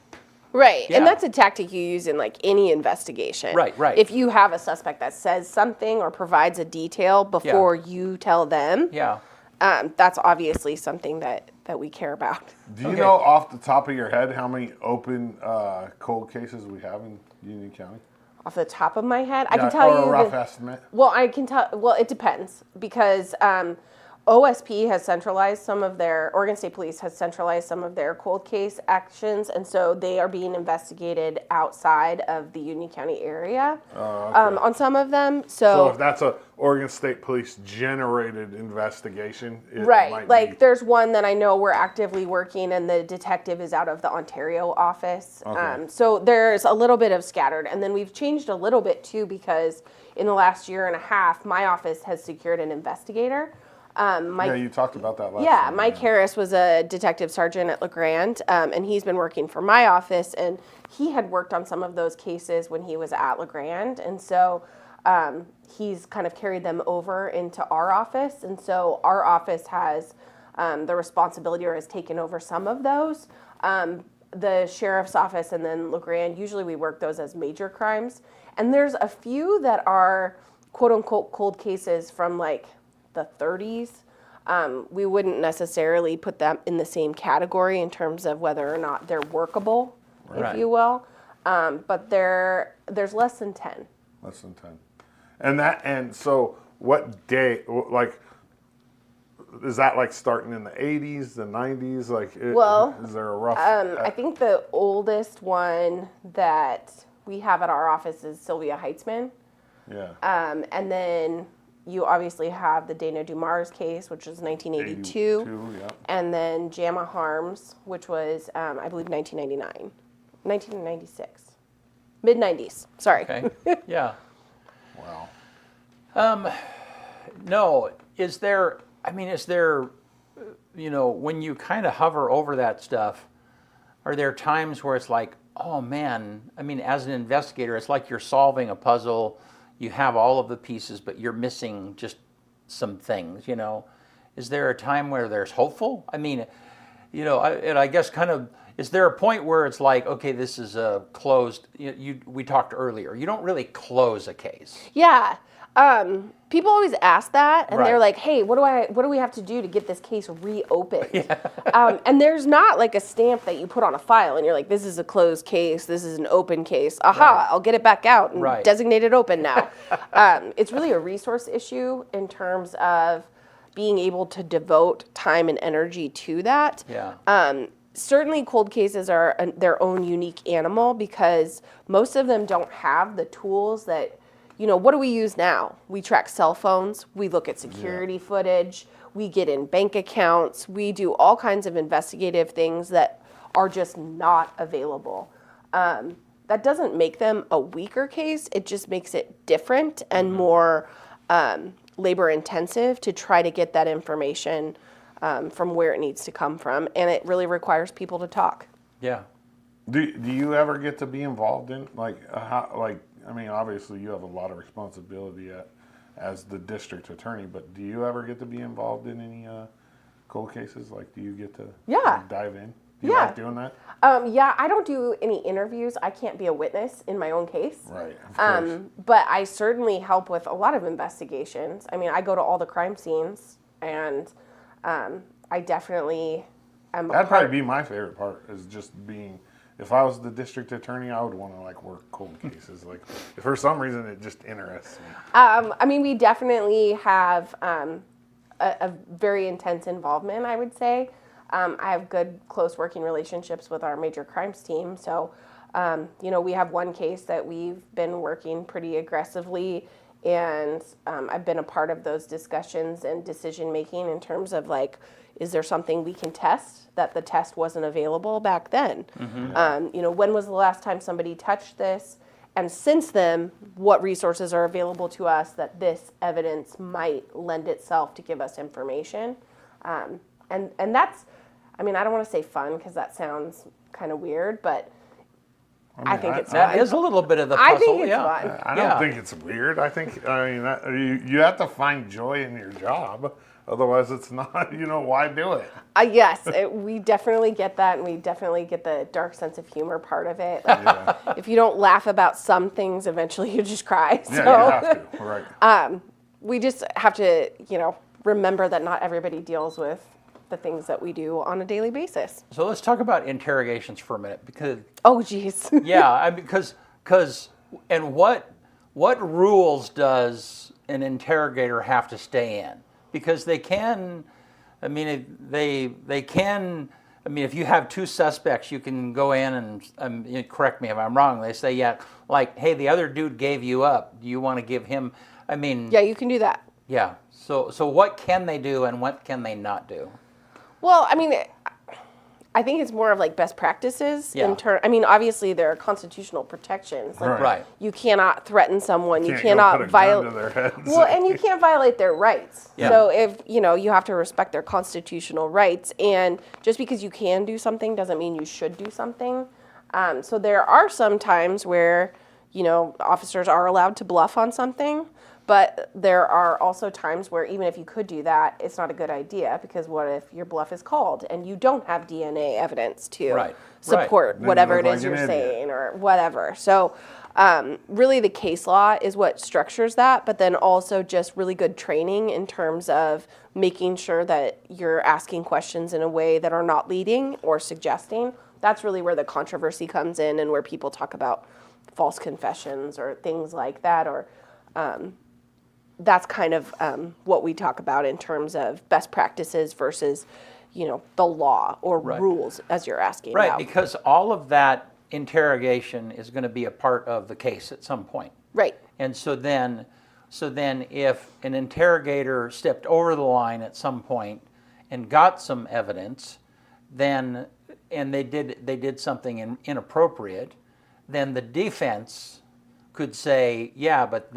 Right. Yeah. And that's a tactic you use in like any investigation. Right. If you have a suspect that says something or provides a detail before you tell them, that's obviously something that we care about. Do you know off the top of your head how many open cold cases we have in Union County? Off the top of my head, I can tell you. Or a rough estimate. Well, I can tell. Well, it depends because OSP has centralized some of their, Oregon State Police has centralized some of their cold case actions, and so they are being investigated outside of the Union County area on some of them. So if that's a Oregon State Police generated investigation, it right, might like be. there's one that I know we're actively working, and the detective is out of the Ontario office. Okay. So there's a little bit of scattered, and then we've changed a little bit too because in the last year and a half, my office has secured an investigator. You talked about that last time. Mike Harris was a detective sergeant at LeGrand, and he's been working for my office, and he had worked on some of those cases when he was at LeGrand, and so he's kind of carried them over into our office, and so our office has the responsibility or has taken over some of those. The sheriff's office and then LeGrand, usually we work those as major crimes, and there's a few that are quote-unquote cold cases from like the 30s. We wouldn't necessarily put them in the same category in terms of whether or not they're workable, if you will. But there's less than 10. Less than 10. And so what day, like, is that like starting in the 80s, the 90s? Like, is there a rough? I think the oldest one that we have at our office is Sylvia Heitzman. Yeah. And then you obviously have the Dana Dumars case, which was 1982. 82, yeah. And then JAMA Harms, which was, I believe, 1999. 1996. Mid-90s. Sorry. Okay. Yeah. Wow. No. Is there, when you kind of hover over that stuff, are there times where it's like, oh man, as an investigator, it's like you're solving a puzzle. You have all of the pieces, but you're missing just some things, Is there a time where there's hopeful? And I guess kind of, is there a point where it's like, okay, this is a closed, we talked earlier, you don't really close a case. Yeah. People always ask that, and they're Right. like, "Hey, what do we have to do to get this case reopened?" And there's not like a stamp that you put on a file, and you're like, "This is a closed case. This is an open case. Aha! I'll get it back out and Right. designate it open now." It's really a resource issue in terms of being able to devote time and energy to that. Yeah. Certainly, cold cases are their own unique animal because most of them don't have the tools that. What do we use now? We track cell phones, we look at security footage, we get in bank accounts, we do all kinds of investigative things that are just not available. That doesn't make them a weaker case, it just makes it different and more labor intensive to try to get that information from where it needs to come from. And it really requires people to talk. Yeah. Do you ever get to be involved in obviously you have a lot of responsibility as the district attorney, but do you ever get to be involved in any cold cases? Like, do you get to dive in? Do you like doing that? Yeah, I don't do any interviews. I can't be a witness in my own case. Right, of course. But I certainly help with a lot of investigations. I mean, I go to all the crime scenes, and I definitely am. That'd probably be my favorite part, is just being. If I was the district attorney, I would want to work cold cases. Like, for some reason, it just interests me. I mean, we definitely have a very intense involvement, I would say. I have good, close working relationships with our major crimes team. So, we have one case that we've been working pretty aggressively, and I've been a part of those discussions and decision making in terms of is there something we can test that the test wasn't available back then? When was the last time somebody touched this? And since then, what resources are available to us that this evidence might lend itself to give us information? And that's, I don't want to say fun because that sounds kind of weird, but I think it's fun. That is a little bit of the I puzzle. think it's yeah. fun. I don't think it's weird. I think, you have to find joy in your job. Otherwise, it's not, why do it? Yes, we definitely get that, and we definitely get the dark sense of humor part of it. If you don't laugh about some things, eventually you just cry. Yeah, you have to, right. We just have to, remember that not everybody deals with the things that we do on a daily basis. So let's talk about interrogations for a minute, because Oh, geez. and what rules does an interrogator have to stay in? Because they can, if you have two suspects, you can go in and correct me if I'm wrong. They say, hey, the other dude gave you up. Do you want to give him? Yeah, you can do that. Yeah. So what can they do and what can they not do? Well, I think it's more of best practices. Yeah. Obviously there are constitutional protections. Right. You cannot threaten someone. You Can't cannot go put a gun violate to their heads. Well, and you can't violate their rights. Yeah. So if you have to respect their constitutional rights, and just because you can do something doesn't mean you should do something. So there are some times where officers are allowed to bluff on something. But there are also times where even if you could do that, it's not a good idea, because what if your bluff is called and you don't have DNA evidence to support Then whatever you it look is like you're an idiot. saying or whatever. So really the case law is what structures that, but then also just really good training in terms of making sure that you're asking questions in a way that are not leading or suggesting. That's really where the controversy comes in, and where people talk about false confessions or things like that, or that's kind of what we talk about in terms of best practices versus, the law or rules, as you're asking Right, about. because all of that interrogation is going to be a part of the case at some point. Right. And so then if an interrogator stepped over the line at some point and got some evidence, and they did something inappropriate, then the defense could say, yeah, but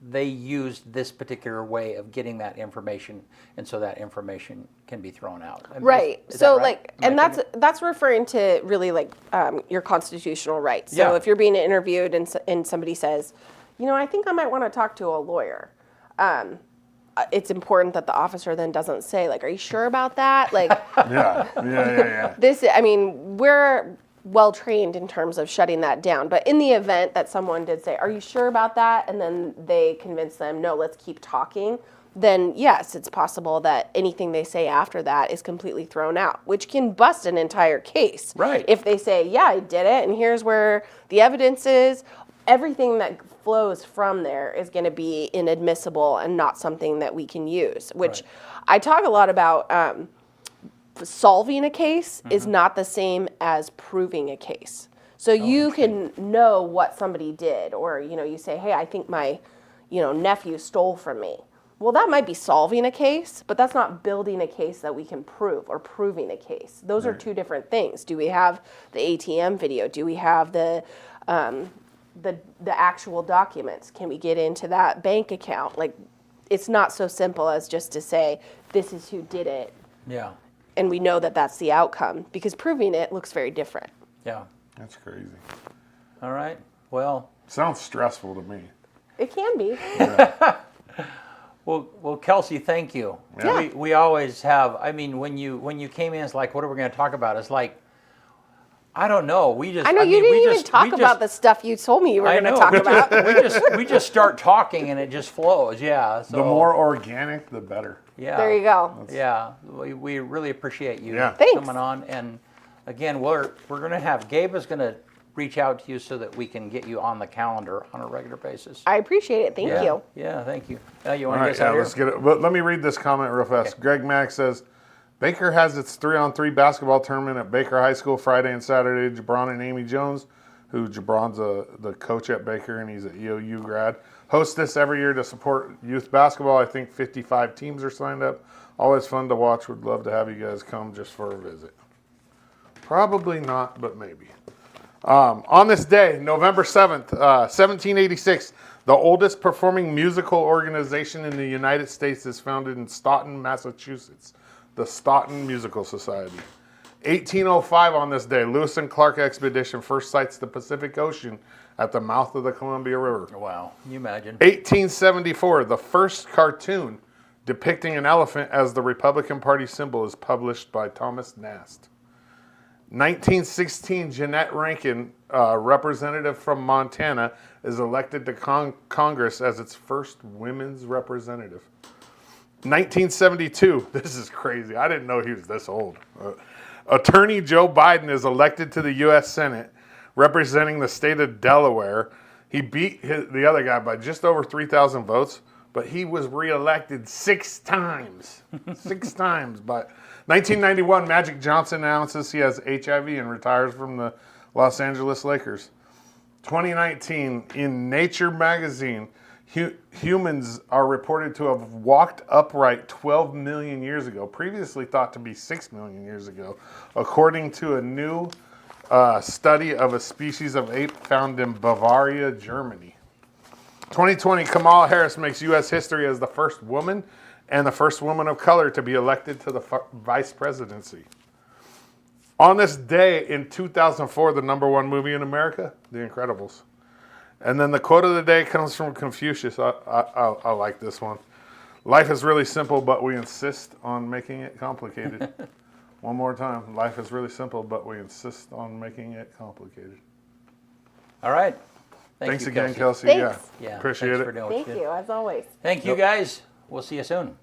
they used this particular way of getting that information, and so that information can be thrown out. Right. Is So that right? and that's referring to really your constitutional rights. So Yeah. if you're being interviewed and somebody says, I think I might want to talk to a lawyer. It's important that the officer then doesn't say, are you sure about that? Yeah. This, well trained in terms of shutting that down. But in the event that someone did say, "Are you sure about that?" and then they convince them, "No, let's keep talking," then yes, it's possible that anything they say after that is completely thrown out, which can bust an entire case. Right. If they say, "Yeah, I did it, and here's where the evidence is," everything that flows from there is going to be inadmissible and not something that we can use, which I talk a lot about. Solving a case is not the same as proving a case. So you can know what somebody did, or you say, "Hey, I think my nephew stole from me." Well, that might be solving a case, but that's not building a case that we can prove or proving a case. Those are two different things. Do we have the ATM video? Do we have the actual documents? Can we get into that bank account? Like, it's not so simple as just to say this is who did it. Yeah. And we know that that's the outcome, because proving it looks very different. Yeah. That's crazy. All right. Well. Sounds stressful to me. It can be. Well, Kelsie, thank you. Yeah. We always have. I mean, when you came in, it's like, what are we going to talk about? It's like, I don't know. I know you didn't even talk about the stuff you told me you were going to talk about. we just start talking and it just flows. Yeah. So, The more organic, the better. Yeah. There you go. Yeah. We really appreciate you Thanks. coming on. And again, we're going to have Gabe is going to reach out to you so that we can get you on the calendar on a regular basis. I appreciate it. Thank you. Yeah. Thank you. You want All to right, get out here? let's get it. But let me read this comment real fast. Okay. Greg Mack says, Baker has its 3-on-3 basketball tournament at Baker High School Friday and Saturday. Jabron and Amy Jones, who Jabron's the coach at Baker and he's an EOU grad, host this every year to support youth basketball. I think 55 teams are signed up. Always fun to watch. Would love to have you guys come just for a visit. Probably not, but maybe. On this day, November 7th, 1786, the oldest performing musical organization in the United States is founded in Stoughton, Massachusetts, the Stoughton Musical Society. 1805 on this day, Lewis and Clark expedition first sights the Pacific Ocean at the mouth of the Columbia River. Wow. Can you imagine? 1874, the first cartoon depicting an elephant as the Republican Party symbol is published by Thomas Nast. 1916, Jeanette Rankin, representative from Montana, is elected to Congress as its first women's representative. 1972, this is crazy. I didn't know he was this old. Attorney Joe Biden is elected to the U.S. Senate, representing the state of Delaware. He beat the other guy by just over 3,000 votes, but he was reelected 6 times. 6 times. But 1991, Magic Johnson announces he has HIV and retires from the Los Angeles Lakers. 2019, in Nature magazine, humans are reported to have walked upright 12 million years ago, previously thought to be 6 million years ago, according to a new study of a species of ape found in Bavaria, Germany. 2020, Kamala Harris makes U.S. history as the first woman and the first woman of color to be elected to the vice presidency. On this day in 2004, the #1 movie in America, The Incredibles. And then the quote of the day comes from Confucius. I like this one. Life is really simple, but we insist on making it complicated. One more time. Life is really simple, but we insist on making it complicated. All right. Thanks you, again, Kelsie. Kelsey. Thanks. Yeah. Appreciate thanks it. For doing what Thank you did. you, as always. Thank you, guys. We'll see you soon.